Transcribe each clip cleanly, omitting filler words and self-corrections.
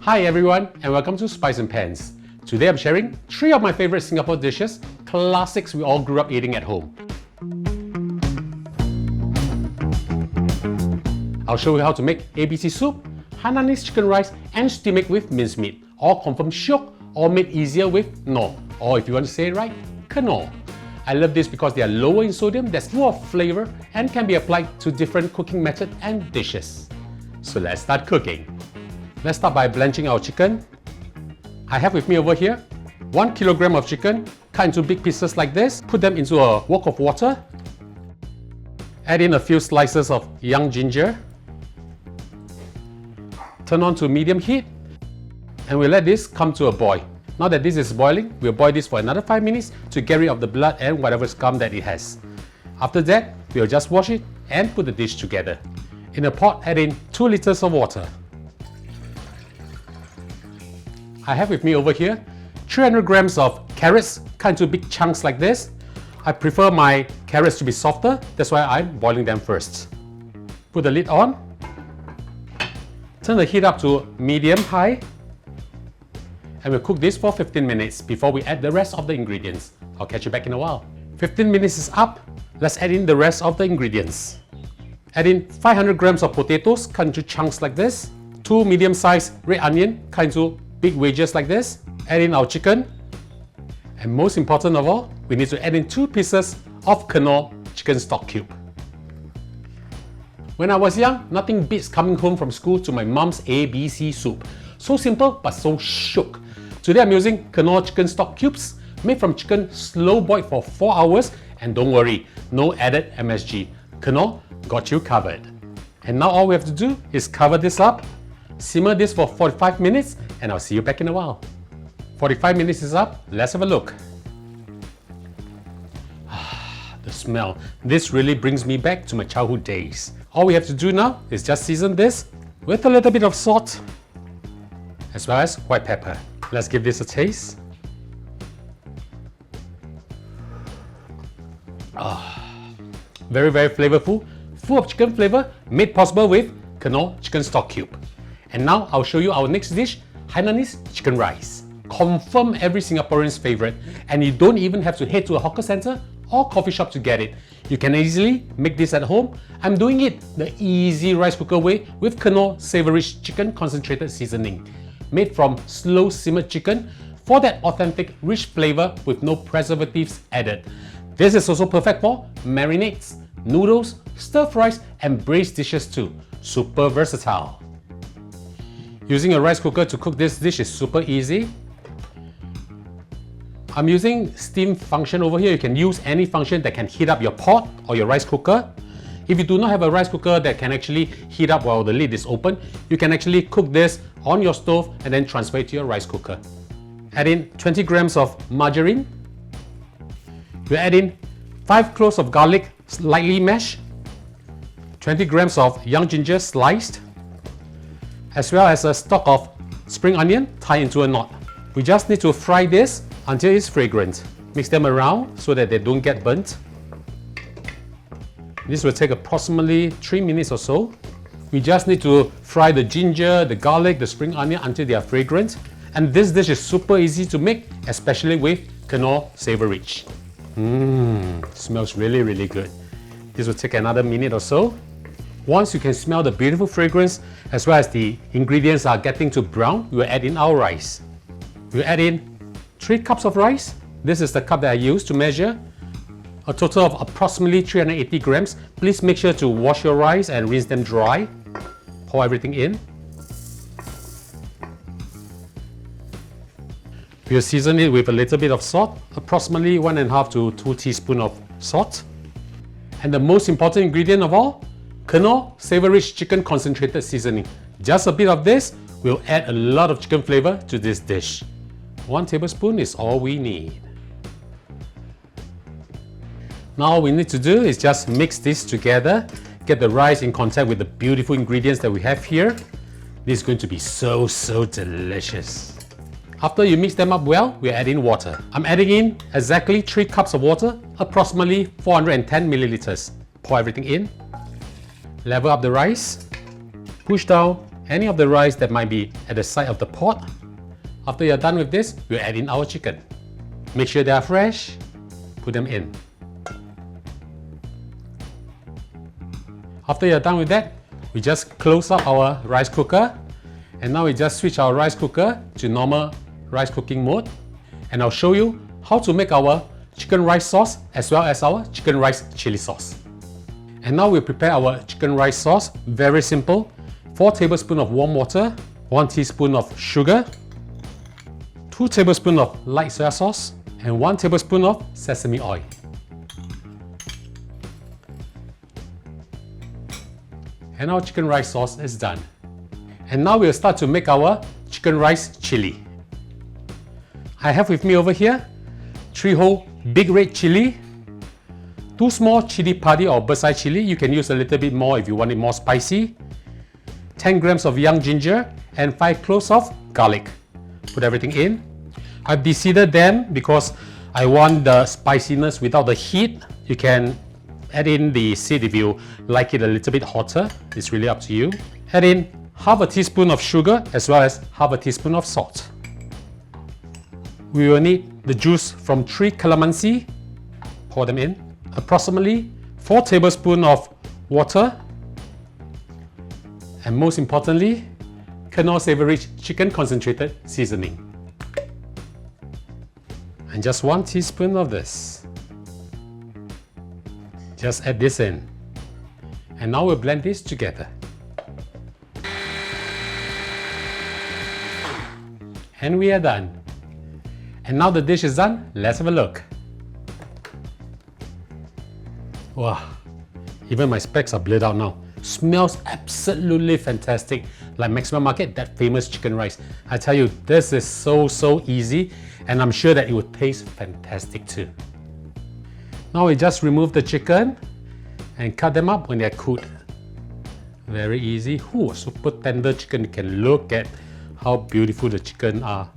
Hi everyone, and welcome to Spice and Pans. Today I'm sharing 3 of my favorite Singapore dishes, classics we all grew up eating at home. I'll show you how to make ABC soup, Hainanese chicken rice, and steam it with minced meat, all confirmed shiok or made easier with Knorr, or if you want to say it right, Knorr. I love this because they are lower in sodium, that's full of flavour, and can be applied to different cooking methods and dishes. So let's start cooking. Let's start by blanching our chicken. I have with me over here 1 kilogram of chicken, cut into big pieces like this. Put them into a wok of water. Add in a few slices of young ginger. Turn on to medium heat, and we'll let this come to a boil. Now that this is boiling, we'll boil this for another 5 minutes to get rid of the blood and whatever scum that it has. After that, we'll just wash it and put the dish together. In a pot, add in 2 liters of water. I have with me over here 300 grams of carrots cut into big chunks like this. I prefer my carrots to be softer, that's why I'm boiling them first. Put the lid on. Turn the heat up to medium-high. And we'll cook this for 15 minutes before we add the rest of the ingredients. I'll catch you back in a while. 15 minutes is up. Let's add in the rest of the ingredients. Add in 500 grams of potatoes cut into chunks like this. 2 medium-sized red onion cut into big wedges like this. Add in our chicken. And most important of all, we need to add in 2 pieces of Knorr Chicken Stock Cube. When I was young, nothing beats coming home from school to my mom's ABC soup. So simple but so shiok. Today I'm using Knorr Chicken Stock Cubes, made from chicken slow boiled for 4 hours, and don't worry, no added MSG. Knorr got you covered. And now all we have to do is cover this up, simmer this for 45 minutes, and I'll see you back in a while. 45 minutes is up, let's have a look. The smell. This really brings me back to my childhood days. All we have to do now is just season this with a little bit of salt, as well as white pepper. Let's give this a taste. Very flavorful, full of chicken flavor, made possible with Knorr Chicken Stock Cube. And now I'll show you our next dish, Hainanese Chicken Rice. Confirm every Singaporean's favorite, and you don't even have to head to a hawker center or coffee shop to get it. You can easily make this at home. I'm doing it the easy rice cooker way with Knorr SavorRich Chicken Concentrated Seasoning, made from slow-simmered chicken for that authentic rich flavor with no preservatives added. This is also perfect for marinades, noodles, stir-fries, and braised dishes too. Super versatile. Using a rice cooker to cook this dish is super easy. I'm using steam function over here. You can use any function that can heat up your pot or your rice cooker. If you do not have a rice cooker that can actually heat up while the lid is open, you can actually cook this on your stove and then transfer it to your rice cooker. Add in 20 grams of margarine. You add in 5 cloves of garlic lightly mashed, 20 grams of young ginger sliced, as well as a stalk of spring onion tied into a knot. We just need to fry this until it's fragrant. Mix them around so that they don't get burnt. This will take approximately 3 minutes or so. We just need to fry the ginger, the garlic, the spring onion until they are fragrant. And this dish is super easy to make, especially with Knorr SavorRich. Smells really good. This will take another minute or so. Once you can smell the beautiful fragrance, as well as the ingredients are getting to brown, we will add in our rice. We'll add in 3 cups of rice. This is the cup that I use to measure. A total of approximately 380 grams. Please make sure to wash your rice and rinse them dry. Pour everything in. We'll season it with a little bit of salt, approximately 1.5 to 2 teaspoons of salt. And the most important ingredient of all, Knorr SavorRich Chicken Concentrated Seasoning. Just a bit of this will add a lot of chicken flavor to this dish. 1 tablespoon is all we need. Now all we need to do is just mix this together, get the rice in contact with the beautiful ingredients that we have here. This is going to be so delicious. After you mix them up well, we add in water. I'm adding in exactly 3 cups of water, approximately 410 milliliters. Pour everything in. Level up the rice, push down any of the rice that might be at the side of the pot. After you're done with this, we'll add in our chicken. Make sure they are fresh, put them in. After you're done with that, we just close up our rice cooker, and now we just switch our rice cooker to normal rice cooking mode, and I'll show you how to make our chicken rice sauce as well as our chicken rice chili sauce. And now we'll prepare our chicken rice sauce. Very simple. 4 tablespoons of warm water, 1 teaspoon of sugar, 2 tablespoons of light soya sauce, and 1 tablespoon of sesame oil. And our chicken rice sauce is done. And now we'll start to make our chicken rice chili. I have with me over here 3 whole big red chili, 2 small chili padi or bird's eye chili. You can use a little bit more if you want it more spicy. 10 grams of young ginger and 5 cloves of garlic. Put everything in. I've deseeded them because I want the spiciness without the heat. You can add in the seed if you like it a little bit hotter. It's really up to you. Add in half a teaspoon of sugar as well as half a teaspoon of salt. We will need the juice from 3 calamansi. Pour them in. Approximately 4 tablespoons of water. And most importantly, Knorr SavorRich chicken concentrated seasoning. And just 1 teaspoon of this. Just add this in. And now we'll blend this together. And we are done. And now the dish is done, let's have a look. Wow, even my specs are blurred out now. Smells absolutely fantastic, like Maximum Market, that famous chicken rice. I tell you, this is so easy, and I'm sure that it will taste fantastic too. Now we just remove the chicken and cut them up when they're cooked. Very easy. Ooh, super tender chicken. You can look at how beautiful the chicken are.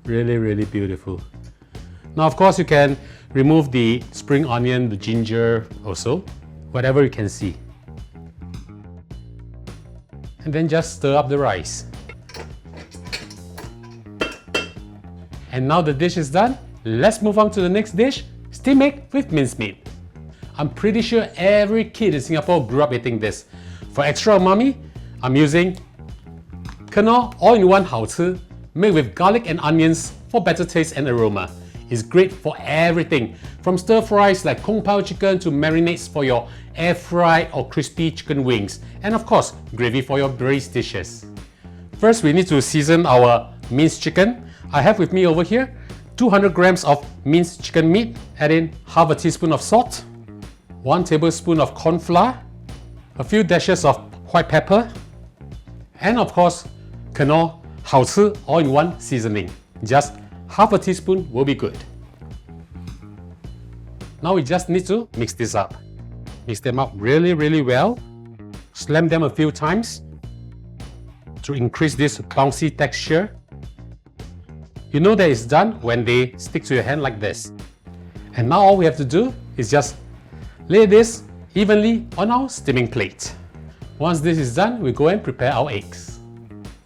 Really beautiful. Now of course you can remove the spring onion, the ginger also, whatever you can see. And then just stir up the rice. And now the dish is done. Let's move on to the next dish, steam egg with minced meat. I'm pretty sure every kid in Singapore grew up eating this. For extra umami, I'm using Knorr All-In-One Hao Chi, made with garlic and onions for better taste and aroma. It's great for everything, from stir fries like kung pao chicken to marinades for your air fried or crispy chicken wings, and of course, gravy for your braised dishes. First, we need to season our minced chicken. I have with me over here 200 grams of minced chicken meat. Add in half a teaspoon of salt, 1 tablespoon of corn flour, a few dashes of white pepper, and of course, Knorr Hao Chi All-In-One Seasoning. Just half a teaspoon will be good. Now we just need to mix this up. Mix them up really well. Slam them a few times to increase this bouncy texture. You know that it's done when they stick to your hand like this. And now all we have to do is just lay this evenly on our steaming plate. Once this is done, we go and prepare our eggs.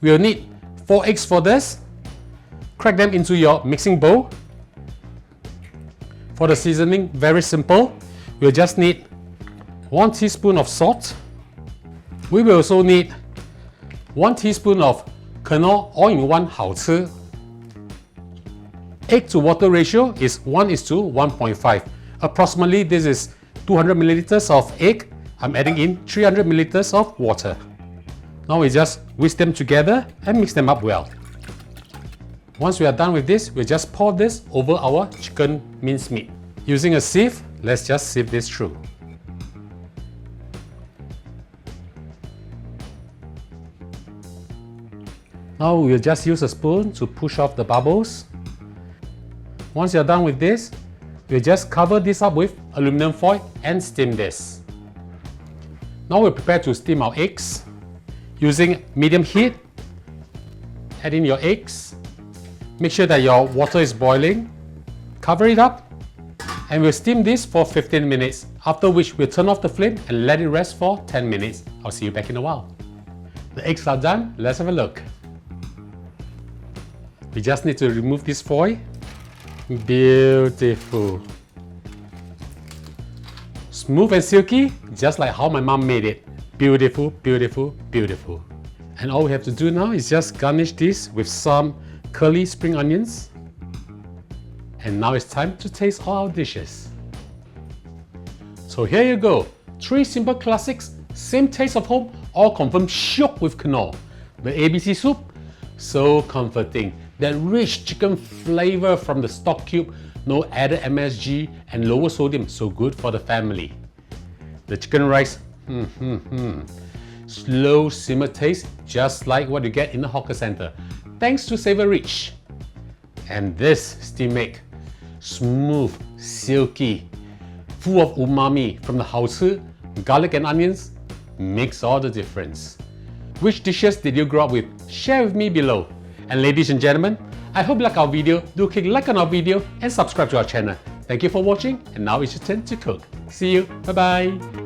We'll need 4 eggs for this. Crack them into your mixing bowl. For the seasoning, very simple. We'll just need 1 teaspoon of salt. We will also need 1 teaspoon of Knorr All-In-One Hao Chi. Egg to water ratio is 1:1.5. Approximately this is 200 milliliters of egg. I'm adding in 300 milliliters of water. Now we just whisk them together and mix them up well. Once we are done with this, we'll just pour this over our chicken minced meat. Using a sieve, let's just sieve this through. Now we'll just use a spoon to push off the bubbles. Once you're done with this, we'll just cover this up with aluminum foil and steam this. Now we're prepared to steam our eggs. Using medium heat, add in your eggs. Make sure that your water is boiling. Cover it up and we'll steam this for 15 minutes, after which we'll turn off the flame and let it rest for 10 minutes. I'll see you back in a while. The eggs are done. Let's have a look. We just need to remove this foil. Beautiful. Smooth and silky, just like how my mom made it. Beautiful, beautiful, beautiful. And all we have to do now is just garnish this with some curly spring onions. And now it's time to taste all our dishes. So here you go. 3 simple classics, same taste of home, all confirmed shiok with Knorr. The ABC soup, so comforting. That rich chicken flavor from the stock cube, no added MSG and lower sodium, so good for the family. The chicken rice, slow simmer taste, just like what you get in the hawker center, thanks to SavorRich. And this steam egg, smooth, silky, full of umami from the Hao Chi, garlic and onions, makes all the difference. Which dishes did you grow up with? Share with me below. And ladies and gentlemen, I hope you like our video. Do click like on our video and subscribe to our channel. Thank you for watching, and now it's your turn to cook. See you, bye bye.